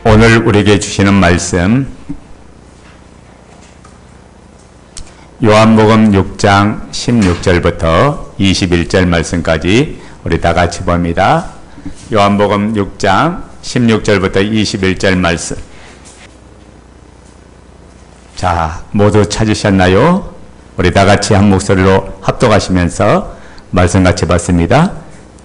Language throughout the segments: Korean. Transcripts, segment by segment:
오늘 우리에게 주시는 말씀 요한복음 6장 16절부터 21절 말씀까지 우리 다 같이 봅니다. 요한복음 6장 16절부터 21절 말씀. 자, 모두 찾으셨나요? 우리 다 같이 한 목소리로 합독하시면서 말씀 같이 봤습니다.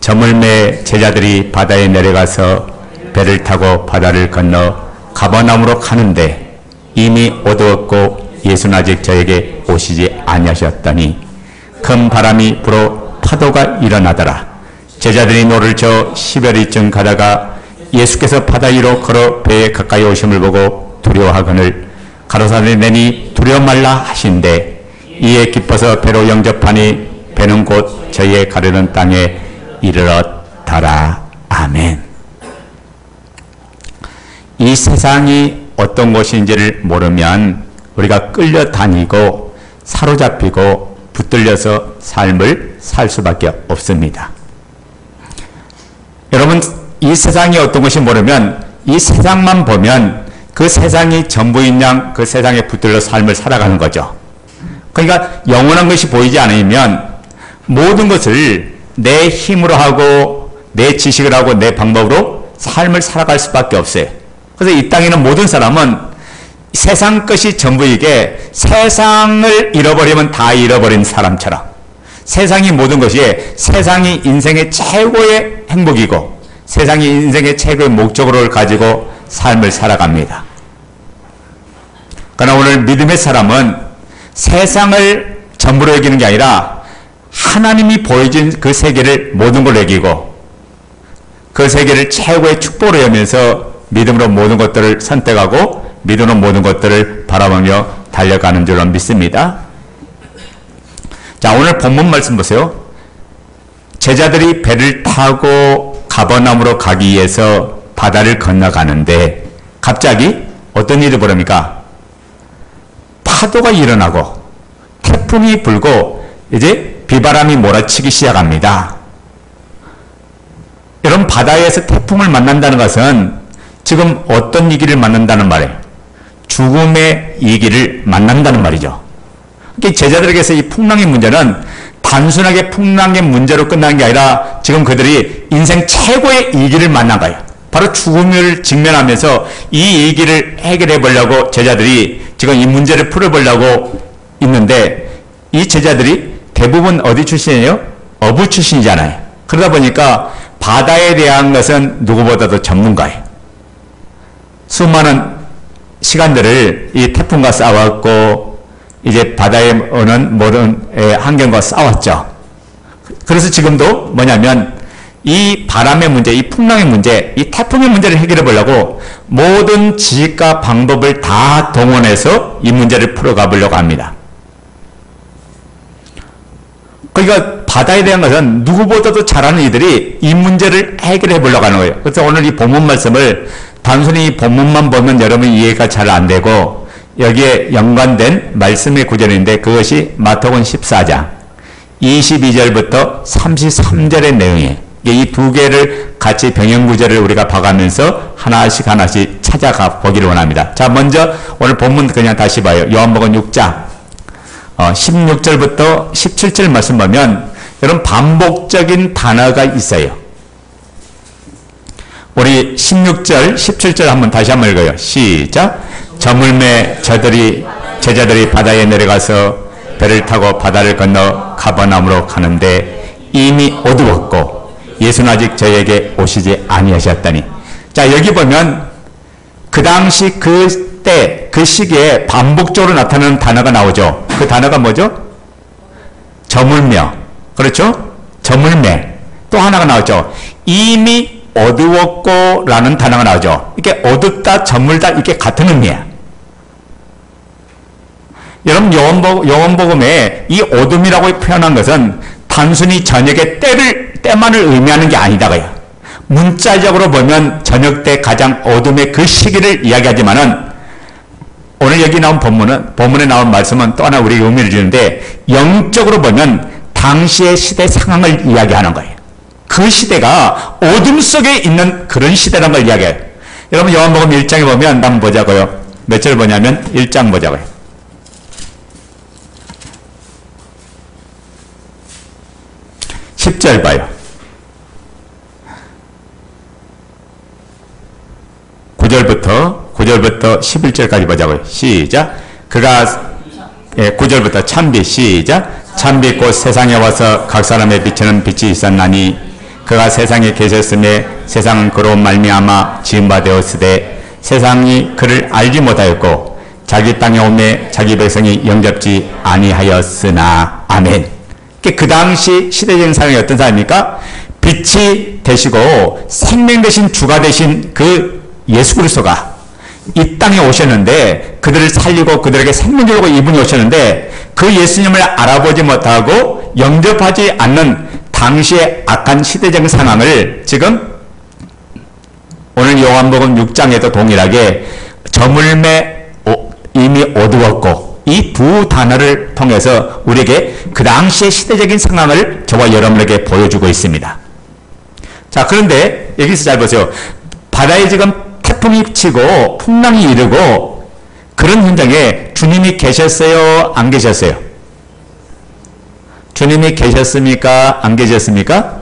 저물매 제자들이 바다에 내려가서 배를 타고 바다를 건너 가버나움으로 가는데 이미 어두웠고 예수는 아직 저에게 오시지 아니하셨더니 큰 바람이 불어 파도가 일어나더라. 제자들이 노를 저 10여리쯤 가다가 예수께서 바다 위로 걸어 배에 가까이 오심을 보고 두려워하거늘 가로사대 내니 두려워 말라 하신대 이에 기뻐서 배로 영접하니 배는 곧 저희의 가려는 땅에 이르렀더라. 아멘. 이 세상이 어떤 곳인지를 모르면 우리가 끌려다니고 사로잡히고 붙들려서 삶을 살 수밖에 없습니다. 여러분, 이 세상이 어떤 것인지 모르면 이 세상만 보면 그 세상이 전부인 양 그 세상에 붙들려 삶을 살아가는 거죠. 그러니까 영원한 것이 보이지 않으면 모든 것을 내 힘으로 하고 내 지식을 하고 내 방법으로 삶을 살아갈 수밖에 없어요. 그래서 이 땅에 있는 모든 사람은 세상 것이 전부이게 세상을 잃어버리면 다 잃어버린 사람처럼 세상이 모든 것이 세상이 인생의 최고의 행복이고 세상이 인생의 최고의 목적으로를 가지고 삶을 살아갑니다. 그러나 오늘 믿음의 사람은 세상을 전부로 여기는 게 아니라 하나님이 보여준 그 세계를 모든 걸 여기고 그 세계를 최고의 축복으로 여기면서 믿음으로 모든 것들을 선택하고 믿음으로 모든 것들을 바라보며 달려가는 줄로 믿습니다. 자, 오늘 본문 말씀 보세요. 제자들이 배를 타고 가버나움으로 가기 위해서 바다를 건너가는데 갑자기 어떤 일이 벌어집니까? 파도가 일어나고 태풍이 불고 이제 비바람이 몰아치기 시작합니다. 여러분, 바다에서 태풍을 만난다는 것은 지금 어떤 위기를 만난다는 말이에요? 죽음의 위기를 만난다는 말이죠. 그러니까 제자들에게서 이 풍랑의 문제는 단순하게 풍랑의 문제로 끝나는 게 아니라 지금 그들이 인생 최고의 위기를 만난 거예요. 바로 죽음을 직면하면서 이 위기를 해결해 보려고 제자들이 지금 이 문제를 풀어보려고 있는데 이 제자들이 대부분 어디 출신이에요? 어부 출신이잖아요. 그러다 보니까 바다에 대한 것은 누구보다도 전문가예요. 수많은 시간들을 이 태풍과 싸웠고 이제 바다에 오는 모든 환경과 싸웠죠. 그래서 지금도 뭐냐면 이 바람의 문제, 이 풍랑의 문제, 이 태풍의 문제를 해결해 보려고 모든 지식과 방법을 다 동원해서 이 문제를 풀어가 보려고 합니다. 그러니까 바다에 대한 것은 누구보다도 잘하는 이들이 이 문제를 해결해 보려고 하는 거예요. 그래서 오늘 이 본문 말씀을 단순히 본문만 보면 여러분이 이해가 잘 안 되고 여기에 연관된 말씀의 구절인데 그것이 마태복음 14장 22절부터 33절의 내용이에요. 이 두 개를 같이 병행구절을 우리가 봐가면서 하나씩 찾아가 보기를 원합니다. 자, 먼저 오늘 본문 그냥 다시 봐요. 요한복음 6장 16절부터 17절 말씀 보면 여러분 반복적인 단어가 있어요. 우리 16절, 17절 다시 한번 읽어요. 시작. 저물매 제자들이 바다에 내려가서 배를 타고 바다를 건너 가버나움으로 가는데 이미 어두웠고 예수는 아직 저에게 오시지 아니하셨더니. 자, 여기 보면 그 당시 그때 그 시기에 반복적으로 나타나는 단어가 나오죠. 그 단어가 뭐죠? 저물며. 그렇죠? 저물매. 또 하나가 나오죠. 이미 어두웠고 라는 단어가 나오죠. 이게 어둡다, 저물다 이게 같은 의미야. 여러분, 요한복음에 이 어둠이라고 표현한 것은 단순히 저녁의 때만을 의미하는 게 아니다고요. 문자적으로 보면 저녁 때 가장 어둠의 그 시기를 이야기하지만은 오늘 여기 나온 본문에 나온 말씀은 또 하나 우리에게 의미를 주는데 영적으로 보면 당시의 시대 상황을 이야기하는 거예요. 그 시대가 어둠 속에 있는 그런 시대라는 걸 이야기해요. 여러분 요한복음 1장에 보면 한번 보자고요. 몇 절 보냐면 1장 보자고요. 10절 봐요. 9절부터 11절까지 보자고요. 시작. 그가 9절부터 참빛 시작. 참빛 곧 세상에 와서 각 사람의 비치는 빛이 있었나니 그가 세상에 계셨음에 세상은 그로 말미암아 지은 바 되었으되 세상이 그를 알지 못하였고 자기 땅에 오매 자기 백성이 영접지 아니하였으나. 아멘. 그 당시 시대적인 상황이 어떤 사람입니까? 빛이 되시고 생명 되신 주가 되신 그 예수 그리스도가 이 땅에 오셨는데 그들을 살리고 그들에게 생명 주려고 이분이 오셨는데 그 예수님을 알아보지 못하고 영접하지 않는 당시의 악한 시대적 상황을 지금 오늘 요한복음 6장에도 동일하게 저물매 이미 어두웠고 이 두 단어를 통해서 우리에게 그 당시의 시대적인 상황을 저와 여러분에게 보여주고 있습니다. 자, 그런데 여기서 잘 보세요. 바다에 지금 태풍이 치고 풍랑이 이르고 그런 현장에 주님이 계셨어요? 안 계셨어요? 주님이 계셨습니까? 안 계셨습니까?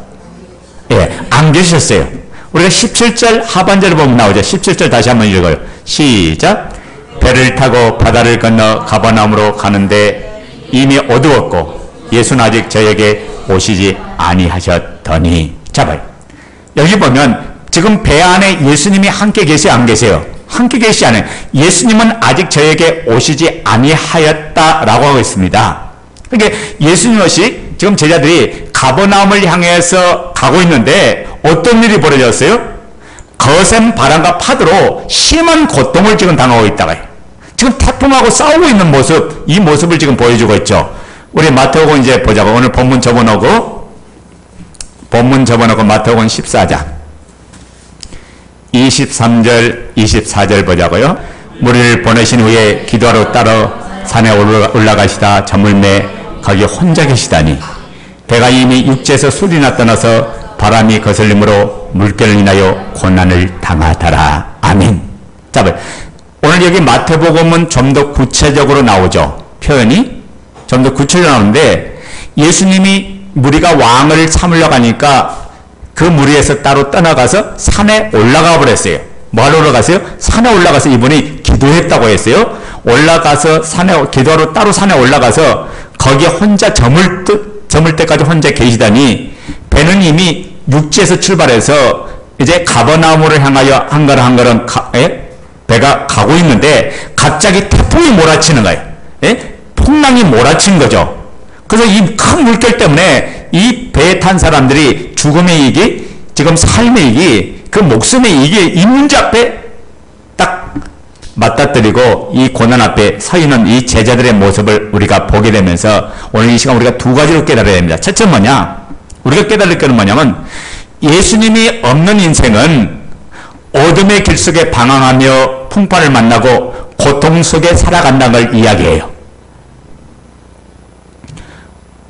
예, 안 계셨어요. 우리가 17절 하반절을 보면 나오죠. 17절 다시 한번 읽어요. 시작. 배를 타고 바다를 건너 가버나움으로 가는데 이미 어두웠고 예수는 아직 저에게 오시지 아니하셨더니. 자, 봐요. 여기 보면 지금 배 안에 예수님이 함께 계세요? 안 계세요? 함께 계시지 않아요. 예수님은 아직 저에게 오시지 아니하였다라고 하고 있습니다. 그러니까 예수님 없이 지금 제자들이 가버나움을 향해서 가고 있는데 어떤 일이 벌어졌어요? 거센 바람과 파도로 심한 고통을 지금 당하고 있다가요. 지금 태풍하고 싸우고 있는 모습, 이 모습을 지금 보여주고 있죠. 우리 마태복음 이제 보자고. 오늘 본문 접어놓고 마태복음 14장 23절 24절 보자고요. 무리를 보내신 후에 기도하러 따라 산에 올라가시다 저물매 거기 혼자 계시다니 배가 이미 육지에서 술이나 떠나서 바람이 거슬림으로 물결을 인하여 고난을 당하더라. 아멘. 자, 오늘 여기 마태복음은 좀 더 구체적으로 나오죠. 표현이 좀 더 구체적으로 나오는데 예수님이 무리가 왕을 참으려 가니까 그 무리에서 따로 떠나가서 산에 올라가 버렸어요. 뭐하러 올라갔어요? 산에 올라가서 이분이 기도했다고 했어요. 올라가서 기도하러 따로 산에 올라가서 거기에 혼자 저물 때까지 혼자 계시다니 배는 이미 육지에서 출발해서 이제 가버나움을 향하여 한 걸음 배가 가고 있는데 갑자기 태풍이 몰아치는 거예요. 풍랑이 몰아친 거죠. 그래서 이 큰 물결 때문에 이 배에 탄 사람들이 죽음의 이익이 지금 삶의 이익이 그 목숨의 이익이 이 문제 앞에 딱 맞닥뜨리고 이 고난 앞에 서 있는 이 제자들의 모습을 우리가 보게 되면서 오늘 이 시간 우리가 두 가지로 깨달아야 됩니다. 첫째 뭐냐? 우리가 깨달을 것은 뭐냐면 예수님이 없는 인생은 어둠의 길 속에 방황하며 풍파를 만나고 고통 속에 살아간다는 걸 이야기해요.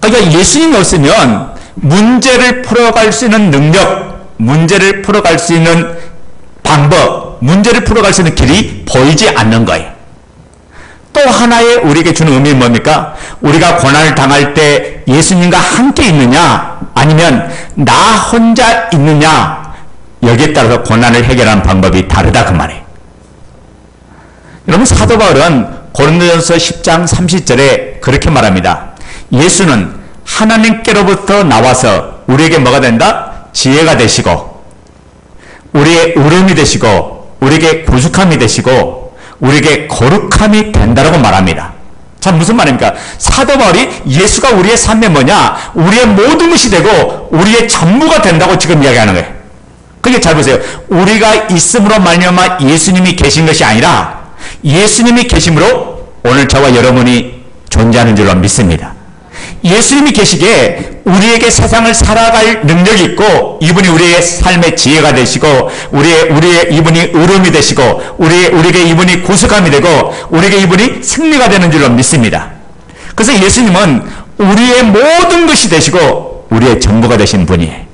그러니까 예수님이 없으면 문제를 풀어갈 수 있는 능력, 문제를 풀어갈 수 있는 방법, 문제를 풀어갈 수 있는 길이 보이지 않는 거예요. 또 하나의 우리에게 주는 의미는 뭡니까? 우리가 고난을 당할 때 예수님과 함께 있느냐 아니면 나 혼자 있느냐, 여기에 따라서 고난을 해결하는 방법이 다르다 그 말이에요. 여러분, 사도 바울은 고린도전서 10장 30절에 그렇게 말합니다. 예수는 하나님께로부터 나와서 우리에게 뭐가 된다? 지혜가 되시고 우리의 의로움이 되시고 우리에게 구속함이 되시고 우리에게 거룩함이 된다라고 말합니다. 참 무슨 말입니까? 사도 바울이 예수가 우리의 삶에 뭐냐? 우리의 모든 것이 되고 우리의 전부가 된다고 지금 이야기하는 거예요. 그러니까 잘 보세요. 우리가 있음으로 말미암아 예수님이 계신 것이 아니라 예수님이 계심으로 오늘 저와 여러분이 존재하는 줄로 믿습니다. 예수님이 계시기에 우리에게 세상을 살아갈 능력이 있고 이분이 우리의 삶의 지혜가 되시고 우리의 이분이 의로움이 되시고 우리에게 이분이 구속함이 되고 우리에게 이분이 승리가 되는 줄로 믿습니다. 그래서 예수님은 우리의 모든 것이 되시고 우리의 전부가 되신 분이에요.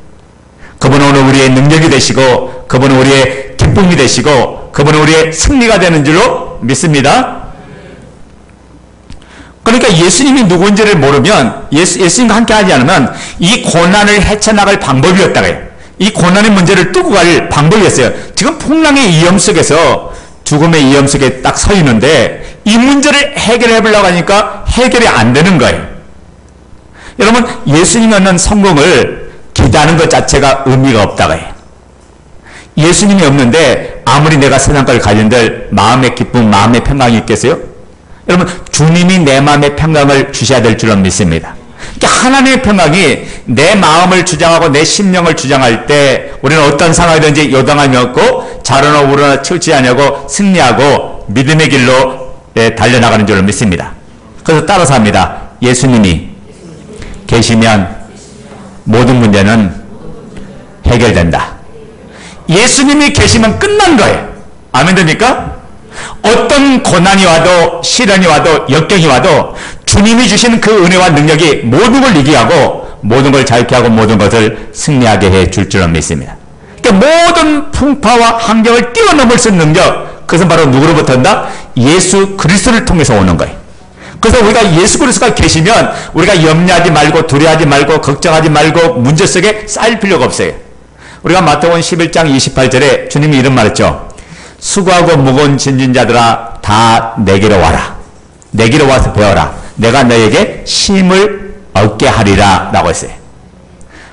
그분은 오늘 우리의 능력이 되시고 그분은 우리의 기쁨이 되시고 그분은 우리의 승리가 되는 줄로 믿습니다. 그러니까 예수님이 누구인지를 모르면 예수님과 함께 하지 않으면 이 고난을 헤쳐나갈 방법이 없다고 해요. 이 고난의 문제를 뚫고 갈 방법이 없어요. 지금 폭랑의 위험 속에서 죽음의 위험 속에 딱 서 있는데 이 문제를 해결해 보려고 하니까 해결이 안 되는 거예요. 여러분, 예수님이 얻는 성공을 기대하는 것 자체가 의미가 없다고 해요. 예수님이 없는데 아무리 내가 세상 걸 가진들 마음의 기쁨, 마음의 평강이 있겠어요? 여러분, 주님이 내 마음의 평강을 주셔야 될 줄로 믿습니다. 그러니까 하나님의 평강이 내 마음을 주장하고 내 심령을 주장할 때 우리는 어떤 상황이든지 요동함이 없고 자로나 우러나 치우치지 않냐고 승리하고 믿음의 길로 달려나가는 줄로 믿습니다. 그래서 따라서 합니다. 예수님이 계시면 모든 문제는 해결된다. 예수님이 계시면 끝난 거예요. 아멘 됩니까? 어떤 고난이 와도 시련이 와도 역경이 와도 주님이 주신 그 은혜와 능력이 모든 걸 이기게 하고 모든 걸 자유케 하고 모든 것을 승리하게 해 줄 줄로 믿습니다. 그러니까 모든 풍파와 환경을 뛰어넘을 수 있는 능력, 그것은 바로 누구로부터 온다? 예수 그리스도를 통해서 오는 거예요. 그래서 우리가 예수 그리스도가 계시면 우리가 염려하지 말고 두려워하지 말고 걱정하지 말고 문제 속에 쌓일 필요가 없어요. 우리가 마태복음 11장 28절에 주님이 이런 말했죠. 수고하고 무거운 짐진 자들아 다 내게로 와라. 내게로 와서 배워라. 내가 너에게 쉼을 얻게 하리라 라고 했어요.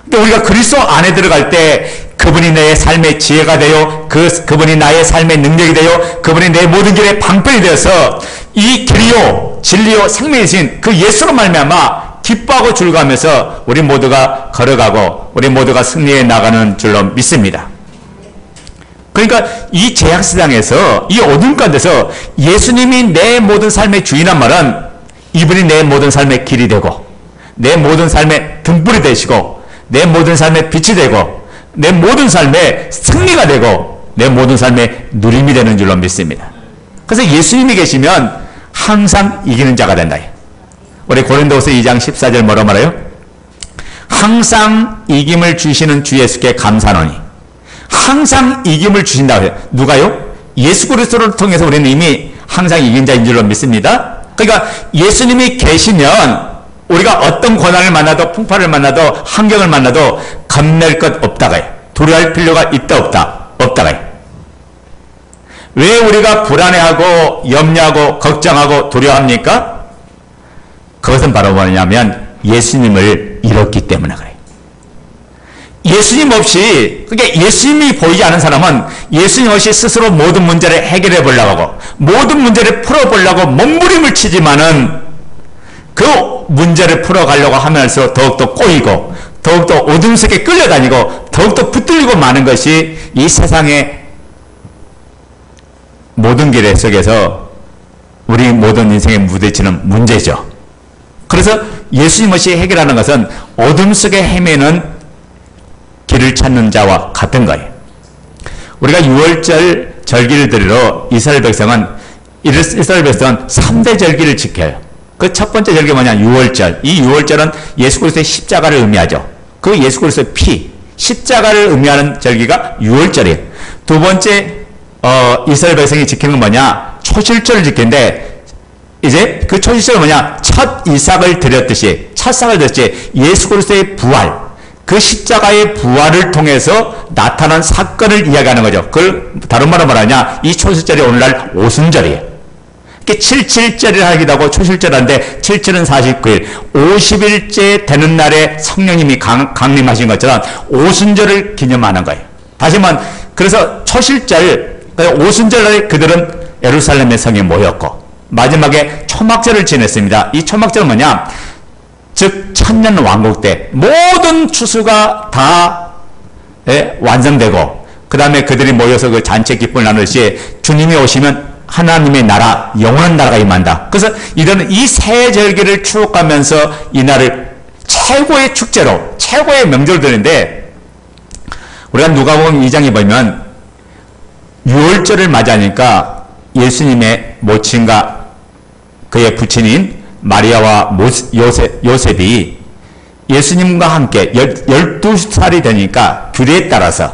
그러니까 우리가 그리스도 안에 들어갈 때 그분이 내 삶의 지혜가 되어 그분이 나의 삶의 능력이 되어 그분이 내 모든 길의 방편이 되어서 이 길이요 진리요 생명이신 그 예수로 말미암아 기뻐하고 즐거워하면서 우리 모두가 걸어가고 우리 모두가 승리해 나가는 줄로 믿습니다. 그러니까 이 제약세상에서 이 어둠 가운데서 예수님이 내 모든 삶의 주인한 말은 이분이 내 모든 삶의 길이 되고 내 모든 삶의 등불이 되시고 내 모든 삶의 빛이 되고 내 모든 삶의 승리가 되고 내 모든 삶의 누림이 되는 줄로 믿습니다. 그래서 예수님이 계시면 항상 이기는 자가 된다. 우리 고린도후서 2장 14절 뭐라 말해요? 항상 이김을 주시는 주 예수께 감사하노니 항상 이김을 주신다고 해요. 누가요? 예수 그리스도를 통해서 우리는 이미 항상 이긴 자인 줄로 믿습니다. 그러니까 예수님이 계시면 우리가 어떤 고난을 만나도 풍파를 만나도 환경을 만나도 겁낼 것 없다가 해요. 두려워할 필요가 있다 없다가 해요. 왜 우리가 불안해하고 염려하고 걱정하고 두려워합니까? 그것은 바로 뭐냐면 예수님을 잃었기 때문에 그래요. 예수님 없이, 그러니까 예수님이 보이지 않은 사람은 예수님 없이 스스로 모든 문제를 해결해 보려고 하고 모든 문제를 풀어보려고 몸부림을 치지만은 그 문제를 풀어가려고 하면서 더욱더 꼬이고 더욱더 어둠 속에 끌려다니고 더욱더 붙들리고 마는 것이 이 세상의 모든 길 속에서 우리 모든 인생에 부딪히는 문제죠. 그래서 예수님 없이 해결하는 것은 어둠 속에 헤매는 길을 찾는 자와 같은 거예요. 우리가 6월절 절기를 드리러 이스라엘 백성은 3대 절기를 지켜요. 그 첫 번째 절기가 뭐냐? 6월절. 이 6월절은 예수 그리스도의 십자가를 의미하죠. 그 예수 그리스도의 피, 십자가를 의미하는 절기가 6월절이에요. 두 번째 이스라엘 백성이 지키는 건 뭐냐? 초실절을 지키는데 이제 그 초실절은 뭐냐? 첫 이삭을 드렸듯이 첫 싹을 드렸듯이 예수 그리스도의 부활, 그 십자가의 부활을 통해서 나타난 사건을 이야기하는 거죠. 그걸 다른 말로 말하냐? 이 초실절이 오늘날 오순절이에요. 77절이라 하기도 하고 초실절인데 7절은 49일 50일째 되는 날에 성령님이 강림하신 것처럼 오순절을 기념하는 거예요. 다시 말하면 그래서 초실절 오순절에 그들은 예루살렘의 성에 모였고 마지막에 초막절을 지냈습니다. 이 초막절은 뭐냐? 즉 천년 왕국 때 모든 추수가 다 완성되고 그 다음에 그들이 모여서 그 잔치 기쁨을 나누듯이 주님이 오시면 하나님의 나라, 영원한 나라가 임한다. 그래서 이들은 이 세 절기를 추억하면서 이 날을 최고의 축제로, 최고의 명절들인데 우리가 누가복음 2장에 보면 6월절을 맞이하니까 예수님의 모친과 그의 부친인 마리아와 요셉이 예수님과 함께 12살이 되니까 규례에 따라서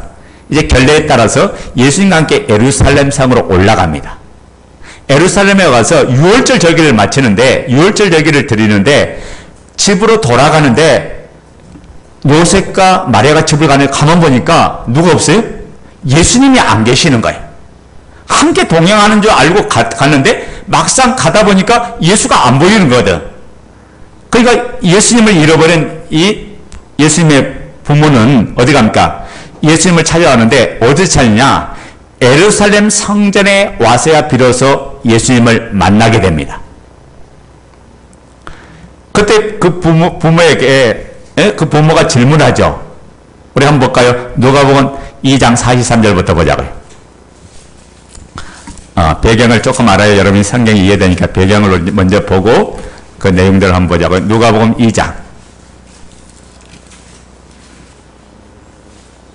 이제 결례에 따라서 예수님과 함께 예루살렘 성으로 올라갑니다. 예루살렘에 가서 유월절 절기를 마치는데, 유월절 절기를 드리는데 집으로 돌아가는데 요셉과 마리아가 집을 가만 보니까 누가 없어요? 예수님이 안 계시는 거예요. 함께 동행하는 줄 알고 갔는데 막상 가다 보니까 예수가 안 보이는 거거든. 그러니까 예수님을 잃어버린 이 예수님의 부모는 어디 갑니까? 예수님을 찾아가는데 어디 찾느냐? 예루살렘 성전에 와서야 비로소 예수님을 만나게 됩니다. 그때 그 부모에게 그 부모가 질문하죠. 우리 한번 볼까요? 누가복음 2장 43절부터 보자고요. 배경을 조금 알아야 여러분이 성경이 이해되니까 배경을 먼저 보고 그 내용들을 한번 보자고요. 누가복음 2장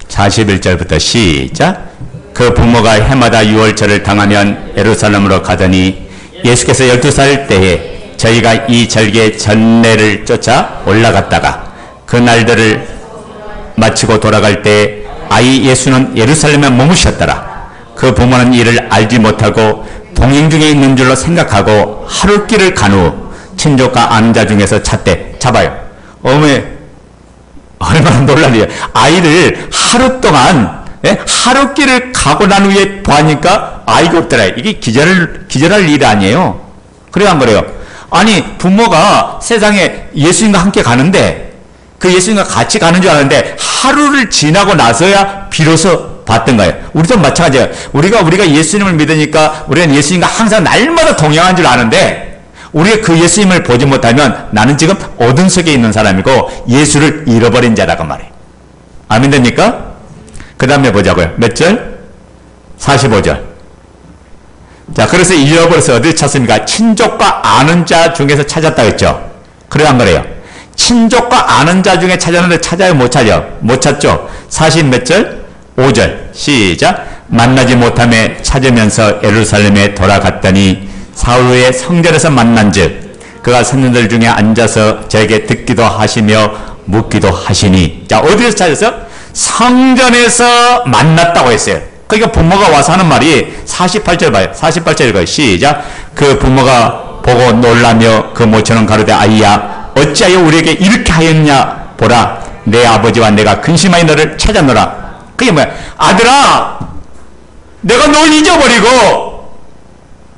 41절부터 시작. 그 부모가 해마다 유월절을 당하면 예루살렘으로 가더니 예수께서 12살 때에 저희가 이 절기의 전례를 쫓아 올라갔다가 그 날들을 마치고 돌아갈 때 아이 예수는 예루살렘에 머무셨더라. 그 부모는 이를 알지 못하고 동행 중에 있는 줄로 생각하고 하룻길을 간 후 친족과 아는 자 중에서 잡아요. 어머니 얼마나 놀라리요. 아이를 하루 동안 하룻길을 가고 난 후에 보니까 아이가 없더라. 이게 기절할 일이 아니에요. 그래요, 안 그래요? 아니, 부모가 세상에 예수님과 함께 가는데 그 예수님과 같이 가는 줄 아는데 하루를 지나고 나서야 비로소 봤던 거예요. 우리도 마찬가지예요. 우리가 예수님을 믿으니까 우리는 예수님과 항상 날마다 동행한 줄 아는데 우리가 그 예수님을 보지 못하면 나는 지금 어둠 속에 있는 사람이고 예수를 잃어버린 자라고 말해요. 아멘 됩니까? 그 다음에 보자고요. 몇 절? 45절. 자, 그래서 잃어버려서 어디 찾습니까? 친족과 아는 자 중에서 찾았다 했죠. 그래요, 안 그래요? 친족과 아는 자 중에 찾았는데 찾아요, 못 찾아요? 못 찾죠? 40 몇 절? 5절. 시작. 만나지 못함에 찾으면서 예루살렘에 돌아갔더니 사흘 후에 성전에서 만난즉 그가 선생들 중에 앉아서 저에게 듣기도 하시며 묻기도 하시니. 자, 어디에서 찾았어? 성전에서 만났다고 했어요. 그러니까 부모가 와서 하는 말이 48절 봐요. 48절 읽어요. 시작. 그 부모가 보고 놀라며 그 모처럼 가로되 아이야 어찌하여 우리에게 이렇게 하였냐 보라 내 아버지와 내가 근심하여 너를 찾았노라. 그게 뭐야? 아들아 내가 널 잊어버리고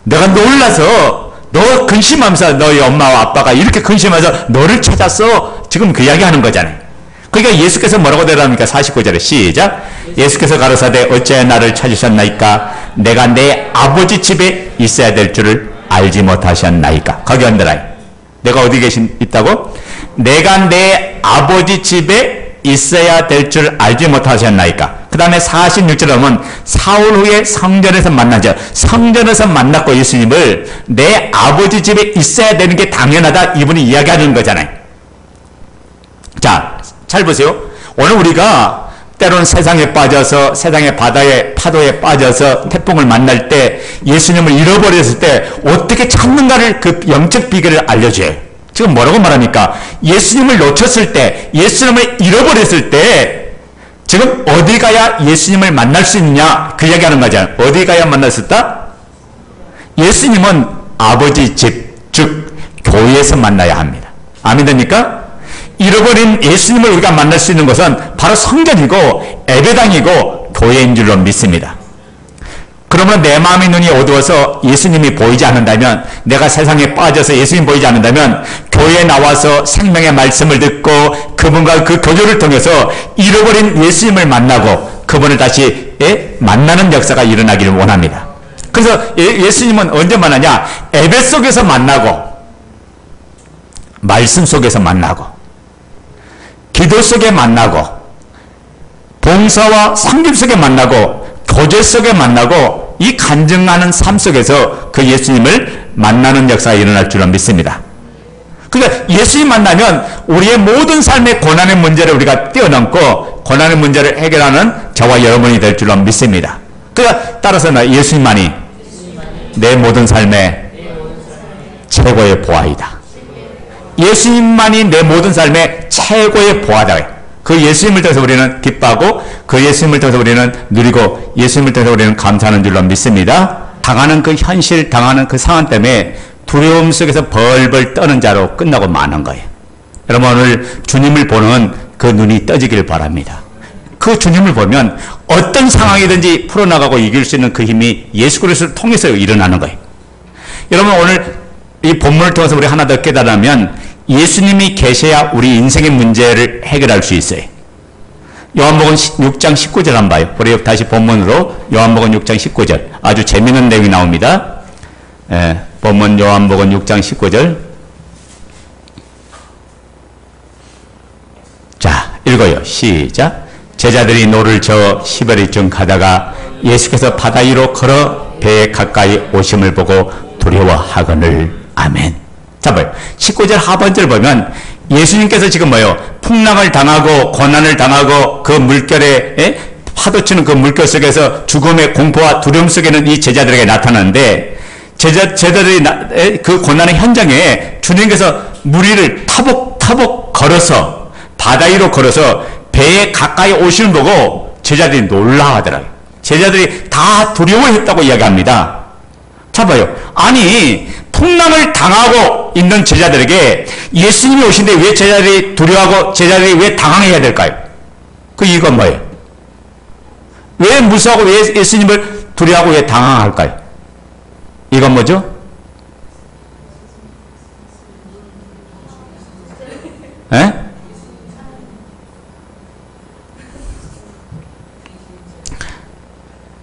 내가 놀라서 너 근심하면서 너희 엄마와 아빠가 이렇게 근심하면서 너를 찾았어. 지금 그 이야기 하는 거잖아요. 그러니까 예수께서 뭐라고 대답합니까? 49절에 시작. 예수께서 가로사대 어찌하여 나를 찾으셨나이까? 내가 내 아버지 집에 있어야 될 줄을 알지 못하셨나이까? 거기 언더라이. 내가 어디 있다고? 내가 내 아버지 집에 있어야 될 줄 알지 못하셨나이까? 그 다음에 46절에 보면 사흘 후에 성전에서 만나죠. 성전에서 만났고 예수님을 내 아버지 집에 있어야 되는 게 당연하다. 이분이 이야기하는 거잖아요. 자, 잘 보세요. 오늘 우리가 때로는 세상에 빠져서 세상의 바다에 파도에 빠져서 태풍을 만날 때 예수님을 잃어버렸을 때 어떻게 찾는가를 그 영적 비결을 알려줘요. 지금 뭐라고 말합니까? 예수님을 놓쳤을 때 예수님을 잃어버렸을 때 지금 어디 가야 예수님을 만날 수 있느냐 그 이야기하는 거잖아요. 어디 가야 만날 수 있다? 예수님은 아버지 집, 즉 교회에서 만나야 합니다. 아멘 됩니까? 잃어버린 예수님을 우리가 만날 수 있는 것은 바로 성전이고 예배당이고 교회인 줄로 믿습니다. 그러면 내 마음의 눈이 어두워서 예수님이 보이지 않는다면, 내가 세상에 빠져서 예수님 보이지 않는다면 교회에 나와서 생명의 말씀을 듣고 그분과 그 교조를 통해서 잃어버린 예수님을 만나고 그분을 다시 만나는 역사가 일어나기를 원합니다. 그래서 예수님은 언제 만나냐? 예배 속에서 만나고 말씀 속에서 만나고 기도 속에 만나고 봉사와 섬김 속에 만나고 교제 속에 만나고 이 간증하는 삶 속에서 그 예수님을 만나는 역사가 일어날 줄로 믿습니다. 그러니까 예수님 만나면 우리의 모든 삶의 고난의 문제를 우리가 뛰어넘고 고난의 문제를 해결하는 저와 여러분이 될 줄로 믿습니다. 그러니까 따라서 나 예수님만이 내 모든 삶의 최고의 보아이다. 예수님만이 내 모든 삶의 최고의 보아다. 그 예수님을 통해서 우리는 기뻐하고 그 예수님을 통해서 우리는 누리고 예수님을 통해서 우리는 감사하는 줄로 믿습니다. 당하는 그 현실, 당하는 그 상황 때문에 두려움 속에서 벌벌 떠는 자로 끝나고 마는 거예요. 여러분 오늘 주님을 보는 그 눈이 떠지길 바랍니다. 그 주님을 보면 어떤 상황이든지 풀어나가고 이길 수 있는 그 힘이 예수 그리스도를 통해서 일어나는 거예요. 여러분 오늘 이 본문을 통해서 우리 하나 더 깨달으면 예수님이 계셔야 우리 인생의 문제를 해결할 수 있어요. 요한복음 6장 19절 한번 봐요. 우리 다시 본문으로 요한복음 6장 19절 아주 재미있는 내용이 나옵니다. 본문 요한복음 6장 19절 자 읽어요. 시작. 제자들이 노를 저어 시베리쯤 가다가 예수께서 바다 위로 걸어 배에 가까이 오심을 보고 두려워하거늘. 아멘. 자 봐요. 19절 하반절 보면 예수님께서 지금 뭐예요? 풍랑을 당하고 고난을 당하고 그 물결에 파도치는 그 물결 속에서 죽음의 공포와 두려움 속에는 이 제자들에게 나타나는데 제자들이 그 고난의 현장에 주님께서 물 위를 타복 걸어서 바다 위로 걸어서 배에 가까이 오시는 보고 제자들이 놀라워하더라고요. 제자들이 다 두려워했다고 이야기합니다. 자 봐요. 아니 풍랑을 당하고 있는 제자들에게 예수님이 오신데 왜 제자들이 두려워하고 제자들이 왜 당황해야 될까요? 그 이유가 뭐예요? 왜 무서워하고 왜 예수님을 두려워하고 왜 당황할까요? 이건 뭐죠? 에?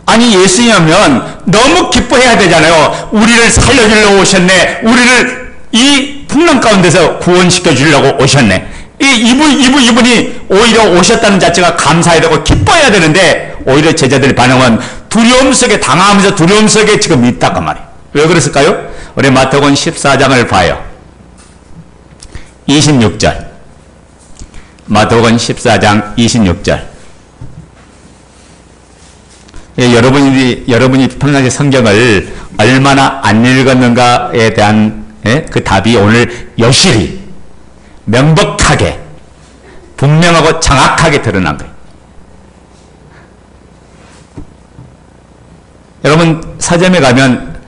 아니 예수님이면 너무 기뻐해야 되잖아요. 우리를 살려주려고 오셨네. 우리를 이 풍랑 가운데서 구원시켜 주려고 오셨네. 이분이 오히려 오셨다는 자체가 감사해야 되고 기뻐해야 되는데 오히려 제자들의 반응은 두려움 속에 당하면서 두려움 속에 지금 있다고 말이에요. 왜 그랬을까요? 우리 마태복음 14장을 봐요. 26절 마태복음 14장 26절 여러분이 평상시 성경을 얼마나 안 읽었는가에 대한 그 답이 오늘 여실히 명백하게 분명하고 정확하게 드러난 거예요. 여러분 서점에 가면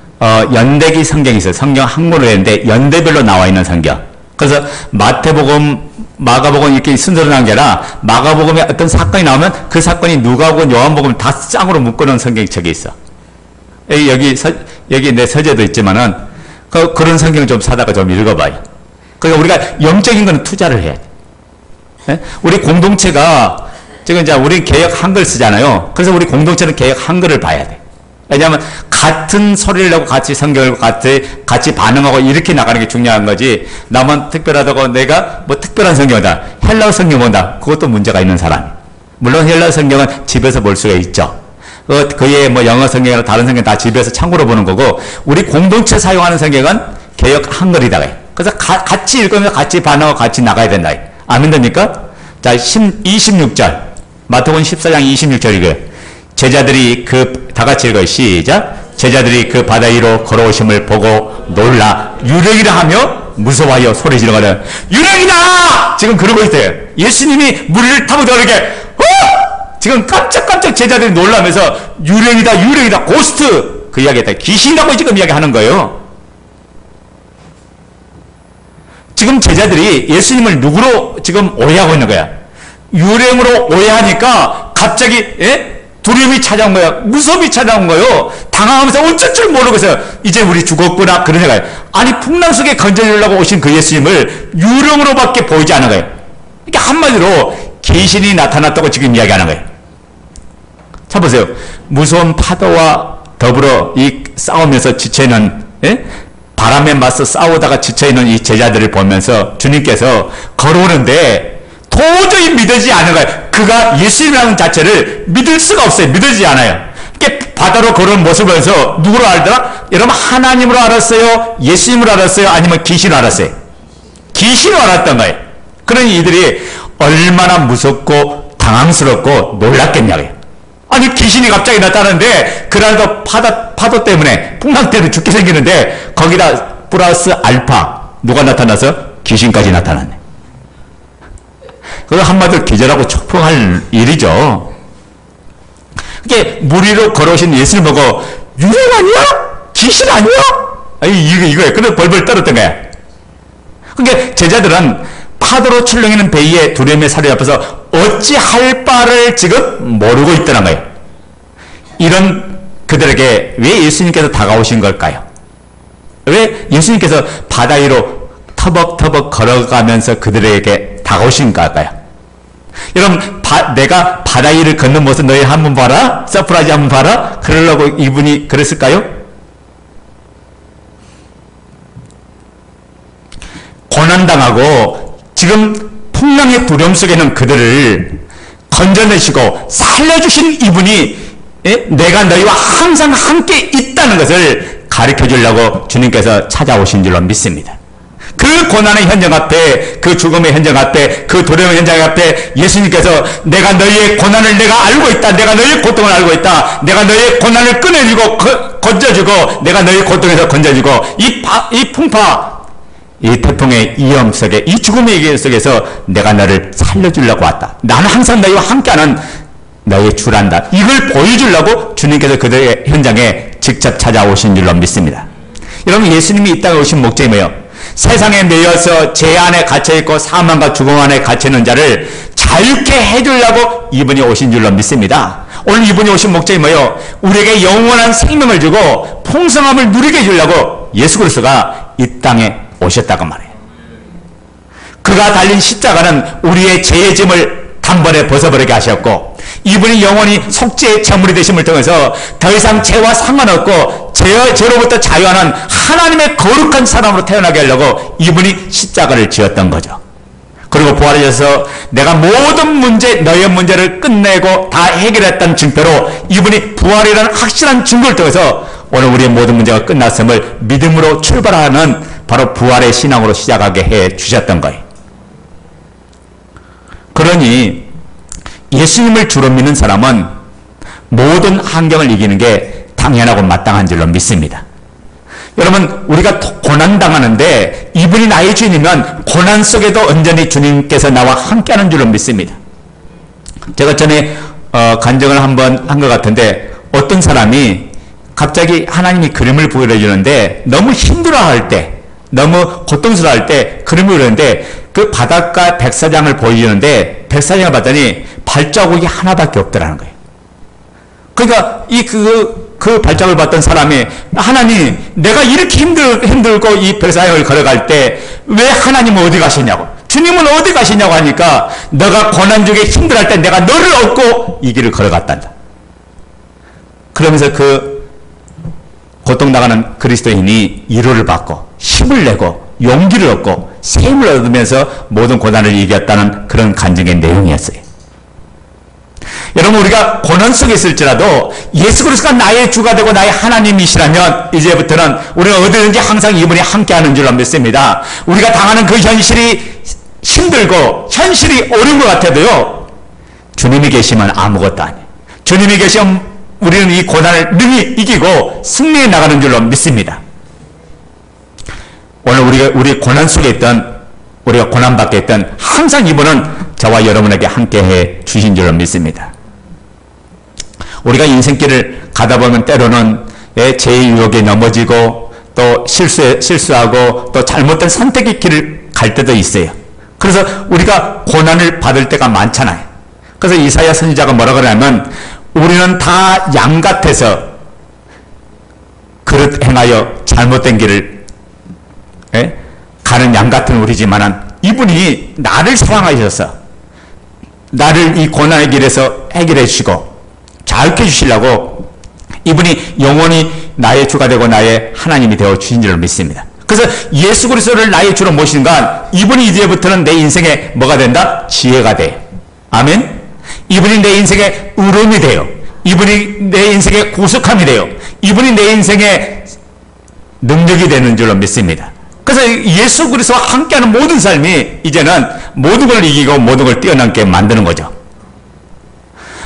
연대기 성경이 있어요. 성경 한글로 했는데 연대별로 나와 있는 성경. 그래서 마태복음, 마가복음 이렇게 순서로 나온 게 아니라 마가복음에 어떤 사건이 나오면 그 사건이 누가복음, 요한복음 다 짱으로 묶어놓은 성경책이 있어. 여기 내 서재도 있지만은 그런 성경 좀 사다가 좀 읽어봐요. 그러니까 우리가 영적인 거는 투자를 해야 돼. 우리 공동체가 지금 이제 우리 개역 한글 쓰잖아요. 그래서 우리 공동체는 개역 한글을 봐야 돼. 왜냐하면 같은 소리를 내고 같이 성경을 같이 반응하고 이렇게 나가는 게 중요한 거지. 나만 특별하다고 내가 뭐 특별한 성경이다. 헬라어 성경 본다. 그것도 문제가 있는 사람이. 물론 헬라어 성경은 집에서 볼 수가 있죠. 그의 뭐 영어 성경이나 다른 성경 다 집에서 참고로 보는 거고 우리 공동체 사용하는 성경은 개역 한글이다. 그래서 같이 읽으면서 같이 반응하고 같이 나가야 된다. 아멘 됩니까? 자, 26절. 마태복음 14장 26절 이거예요. 제자들이 다 같이 읽어요. 시작. 제자들이 그 바다 위로 걸어오심을 보고 놀라 유령이라 하며 무서워하여 소리 지르거든. 유령이다! 지금 그러고 있어요. 예수님이 물을 타고 들어오게 지금 깜짝깜짝 제자들이 놀라면서 유령이다 고스트 그 이야기했다. 귀신이라고 지금 이야기하는 거예요. 지금 제자들이 예수님을 누구로 지금 오해하고 있는 거야. 유령으로 오해하니까 갑자기 두려움이 찾아온 거야. 무섭이 찾아온 거예요. 당황하면서 어쩔 줄 모르겠어요. 이제 우리 죽었구나 그런 생각이에요. 아니 풍랑 속에 건져주려고 오신 그 예수님을 유령으로밖에 보이지 않은 거예요. 이게 한마디로 귀신이 나타났다고 지금 이야기하는 거예요. 자 보세요. 무서운 파도와 더불어 이 싸우면서 지쳐있는 바람에 맞서 싸우다가 지쳐있는 이 제자들을 보면서 주님께서 걸어오는데 도저히 믿어지지 않은 거예요. 그가 예수님이라는 자체를 믿을 수가 없어요. 믿어지지 않아요. 바다로 걸어온 모습을 보면서 누구로 알더라? 여러분 하나님으로 알았어요? 예수님으로 알았어요? 아니면 귀신으로 알았어요? 귀신으로 알았던 거예요. 그러니 이들이 얼마나 무섭고 당황스럽고 놀랐겠냐고요. 아니 귀신이 갑자기 나타나는데 그날도 파도 때문에 풍랑 때문에 죽게 생기는데 거기다 플러스 알파 누가 나타나서 귀신까지 나타났네. 그거 한마디로 기절하고 촉풍할 일이죠. 그게 물 위로 걸어오신 예수를 보고 유령 아니야? 귀신 아니야? 이거야. 그래서 벌벌 떨었던 거야. 그러니까 제자들은 파도로 출렁이는 배의 두려움의 사례 앞에서 어찌할 바를 지금 모르고 있다는 거예요. 이런 그들에게 왜 예수님께서 다가오신 걸까요? 왜 예수님께서 바다 위로 터벅터벅 걸어가면서 그들에게 다가오신 걸까요? 여러분, 내가 바다 위를 걷는 모습 너희 한번 봐라? 서프라이즈 한번 봐라? 그러려고 이분이 그랬을까요? 고난당하고 지금 풍랑의 두려움 속에 있는 그들을 건져내시고 살려주신 이분이 내가 너희와 항상 함께 있다는 것을 가르쳐 주려고 주님께서 찾아오신 줄로 믿습니다. 그 고난의 현장 앞에, 그 죽음의 현장 앞에, 그 두려움의 현장 앞에 예수님께서 내가 너희의 고난을 내가 알고 있다. 내가 너희의 고통을 알고 있다. 내가 너희의 고난을 꺼내주고 건져주고 내가 너희의 고통에서 건져주고 이 풍파, 이 태풍의 위험 속에, 이 죽음의 위험 속에서 내가 너를 살려주려고 왔다. 나는 항상 너희와 함께하는 너희의 주란다. 이걸 보여주려고 주님께서 그들의 현장에 직접 찾아오신 줄로 믿습니다. 여러분, 예수님이 이 땅에 오신 목적이 뭐예요? 세상에 매여서 죄 안에 갇혀있고 사망과 죽음 안에 갇혀있는 자를 자유케 해주려고 이분이 오신 줄로 믿습니다. 오늘 이분이 오신 목적이 뭐예요? 우리에게 영원한 생명을 주고 풍성함을 누리게 해주려고 예수 그리스도가 이 땅에 오셨다고 말해요. 그가 달린 십자가는 우리의 죄의 짐을 단번에 벗어버리게 하셨고, 이분이 영원히 속죄의 제물이 되심을 통해서 더 이상 죄와 상관없고 죄로부터 자유하는 하나님의 거룩한 사람으로 태어나게 하려고 이분이 십자가를 지었던 거죠. 그리고 부활하셔서 내가 모든 문제, 너의 문제를 끝내고 다 해결했다는 증표로 이분이 부활이라는 확실한 증거를 통해서 오늘 우리의 모든 문제가 끝났음을 믿음으로 출발하는 바로 부활의 신앙으로 시작하게 해 주셨던 거예요. 그러니 예수님을 주로 믿는 사람은 모든 환경을 이기는 게 당연하고 마땅한 줄로 믿습니다. 여러분, 우리가 고난당하는데 이분이 나의 주인이면 고난 속에도 언제니 주님께서 나와 함께하는 줄로 믿습니다. 제가 전에 간증을 한번 한 것 같은데, 어떤 사람이 갑자기 하나님이 그림을 보여주는데 너무 힘들어할 때, 너무 고통스러워할 때 그림을 그리는데 그 바닷가 백사장을 보여주는데 백사장을 봤더니 발자국이 하나밖에 없더라는 거예요. 그러니까 그 발자국을 봤던 사람이, 하나님, 내가 이렇게 힘들고 이 백사장을 걸어갈 때 왜 하나님은 어디 가시냐고, 주님은 어디 가시냐고 하니까, 너가 고난 중에 힘들어할 때 내가 너를 얻고 이 길을 걸어갔단다. 그러면서 그 고통당하는 그리스도인이 위로를 받고 힘을 내고 용기를 얻고 셈을 얻으면서 모든 고난을 이겼다는 그런 간증의 내용이었어요. 여러분, 우리가 고난 속에 있을지라도 예수 그리스도가 나의 주가 되고 나의 하나님이시라면 이제부터는 우리는 어디든지 항상 이분이 함께하는 줄로 믿습니다. 우리가 당하는 그 현실이 힘들고 현실이 어려운 것 같아도요, 주님이 계시면 아무것도 아니에요. 주님이 계시면 우리는 이 고난을 능히 이기고 승리해 나가는 줄로 믿습니다. 오늘 우리 고난 속에 있던, 우리가 고난받게 있던 항상 이분은 저와 여러분에게 함께해 주신 줄로 믿습니다. 우리가 인생길을 가다 보면 때로는 죄의 유혹에 넘어지고 또 실수하고 또 잘못된 선택의 길을 갈 때도 있어요. 그래서 우리가 고난을 받을 때가 많잖아요. 그래서 이사야 선지자가 뭐라고 하냐면, 우리는 다 양 같아서 그릇 행하여 잘못된 길을 가는 양 같은 우리지만은 이분이 나를 사랑하셔서 나를 이 고난의 길에서 해결해 주시고 자유케 해주시려고 이분이 영원히 나의 주가 되고 나의 하나님이 되어 주신 줄을 믿습니다. 그래서 예수 그리스도를 나의 주로 모시는 건 이분이 이제부터는 내 인생에 뭐가 된다? 지혜가 돼요. 아멘. 이분이 내 인생의 의로움이 돼요. 이분이 내 인생의 구속함이 돼요. 이분이 내 인생의 능력이 되는 줄로 믿습니다. 그래서 예수 그리스도와 함께하는 모든 삶이 이제는 모든 걸 이기고 모든 걸 뛰어넘게 만드는 거죠.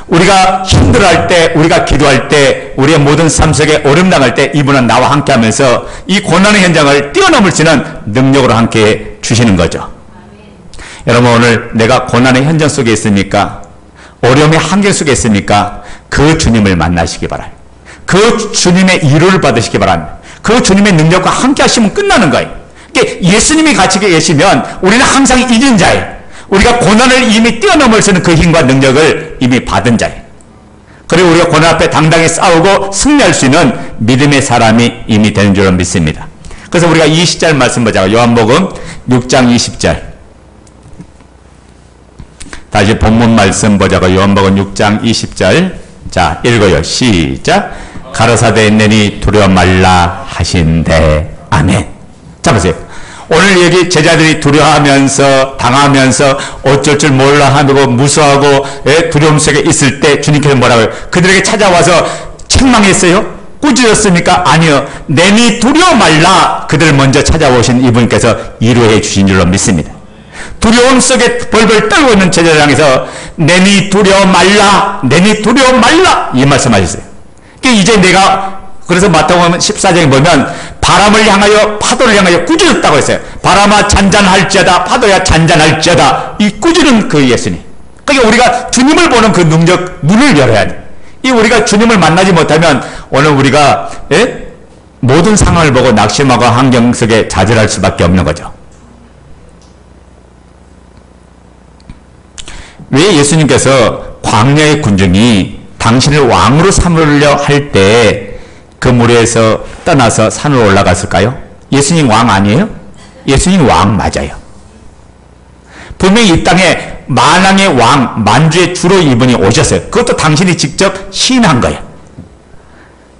우리가 힘들어할 때, 우리가 기도할 때, 우리의 모든 삶 속에 어려움 당할 때 이분은 나와 함께하면서 이 고난의 현장을 뛰어넘을 수 있는 능력으로 함께 주시는 거죠. 여러분, 오늘 내가 고난의 현장 속에 있습니까? 어려움의 환경 속에 있습니까? 그 주님을 만나시기 바라요. 그 주님의 위로를 받으시기 바랍니다. 그 주님의 능력과 함께 하시면 끝나는 거예요. 그러니까 예수님이 같이 계시면 우리는 항상 이긴 자예요. 우리가 고난을 이미 뛰어넘을 수 있는 그 힘과 능력을 이미 받은 자예요. 그리고 우리가 고난 앞에 당당히 싸우고 승리할 수 있는 믿음의 사람이 이미 되는 줄로 믿습니다. 그래서 우리가 20절 말씀 보자고. 요한복음 6장 20절. 다시 본문 말씀 보자고. 요한복음 6장 20절. 자, 읽어요. 시작. 가로사대 내니 두려워 말라 하신대. 아멘. 자, 보세요. 오늘 여기 제자들이 두려워하면서 당하면서 어쩔 줄 몰라 하고 무서워하고 두려움 속에 있을 때 주님께서 뭐라고요? 그들에게 찾아와서 책망했어요? 꾸짖었습니까? 아니요. 내니 두려워 말라. 그들 먼저 찾아오신 이분께서 위로해 주신 줄로 믿습니다. 두려움 속에 벌벌 떨고 있는 제자들 향해서 내니 두려워 말라, 내니 두려워 말라 이 말씀하셨어요. 이제 내가 그래서 마태복음 14장에 보면 바람을 향하여 파도를 향하여 꾸짖었다고 했어요. 바람아 잔잔할지어다, 파도야 잔잔할지어다. 이 꾸짖는 그 예수님. 그러니까 우리가 주님을 보는 그 능력 문을 열어야 돼. 이 우리가 주님을 만나지 못하면 오늘 우리가 모든 상황을 보고 낙심하고 환경 속에 좌절할 수밖에 없는 거죠. 왜 예수님께서 광야의 군중이 당신을 왕으로 삼으려 할 때 그 무리에서 떠나서 산으로 올라갔을까요? 예수님 왕 아니에요? 예수님 왕 맞아요. 분명히 이 땅에 만왕의 왕, 만주의 주로 이분이 오셨어요. 그것도 당신이 직접 시인한 거예요.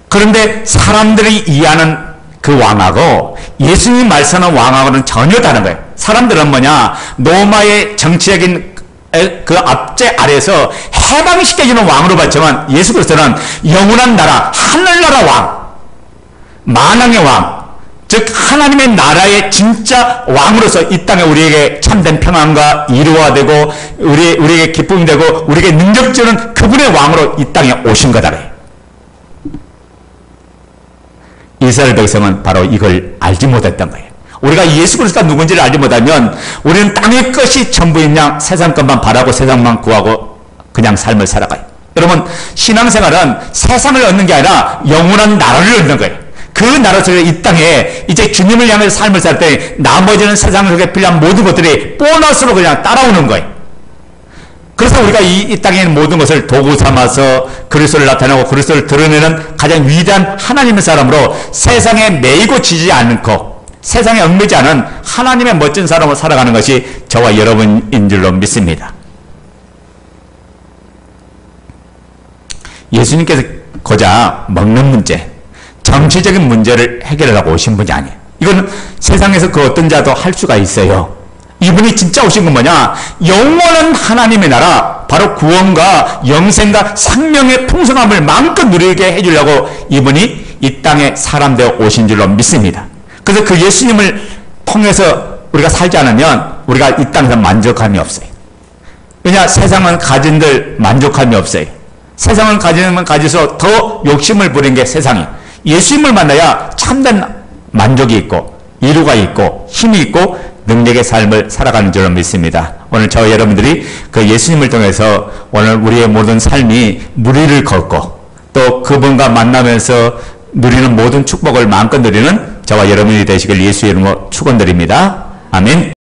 그런데 사람들이 이해하는 그 왕하고 예수님 말씀하는 왕하고는 전혀 다른 거예요. 사람들은 뭐냐? 로마의 정치적인 그 압제 아래에서 해방시켜주는 왕으로 봤지만 예수 그리스도는 영원한 나라, 하늘나라 왕, 만왕의 왕, 즉 하나님의 나라의 진짜 왕으로서 이 땅에 우리에게 참된 평안과 위로가 되고 우리에게 기쁨이 되고 우리에게 능력 주는 그분의 왕으로 이 땅에 오신 거다. 이스라엘 백성은 바로 이걸 알지 못했던 거예요. 우리가 예수 그리스도가 누군지를 알지 못하면 우리는 땅의 것이 전부인 양 세상 것만 바라고 세상만 구하고 그냥 삶을 살아가요. 여러분, 신앙생활은 세상을 얻는 게 아니라 영원한 나라를 얻는 거예요. 그 나라 속에 이 땅에 이제 주님을 향해 삶을 살 때 나머지는 세상 속에 필요한 모든 것들이 보너스로 그냥 따라오는 거예요. 그래서 우리가 이 땅에 있는 모든 것을 도구 삼아서 그리스도를 나타내고 그리스도를 드러내는 가장 위대한 하나님의 사람으로 세상에 매이고 지지 않고 세상에 얽매지 않은 하나님의 멋진 사람으로 살아가는 것이 저와 여러분인 줄로 믿습니다. 예수님께서 고작 먹는 문제, 정치적인 문제를 해결하고 오신 분이 아니에요. 이건 세상에서 그 어떤 자도 할 수가 있어요. 이분이 진짜 오신 건 뭐냐? 영원한 하나님의 나라, 바로 구원과 영생과 생명의 풍성함을 마음껏 누리게 해주려고 이분이 이 땅에 사람 되어 오신 줄로 믿습니다. 그래서 그 예수님을 통해서 우리가 살지 않으면 우리가 이 땅에서 만족함이 없어요. 왜냐? 세상은 가진들 만족함이 없어요. 세상은 가지면 가질수록 더 욕심을 부리는 게 세상이에요. 예수님을 만나야 참된 만족이 있고 이루가 있고 힘이 있고 능력의 삶을 살아가는 줄로 믿습니다. 오늘 저와 여러분들이 그 예수님을 통해서 오늘 우리의 모든 삶이 무리를 걷고 또 그분과 만나면서 누리는 모든 축복을 마음껏 누리는 저와 여러분이 되시길 예수의 이름으로 축원드립니다. 아멘.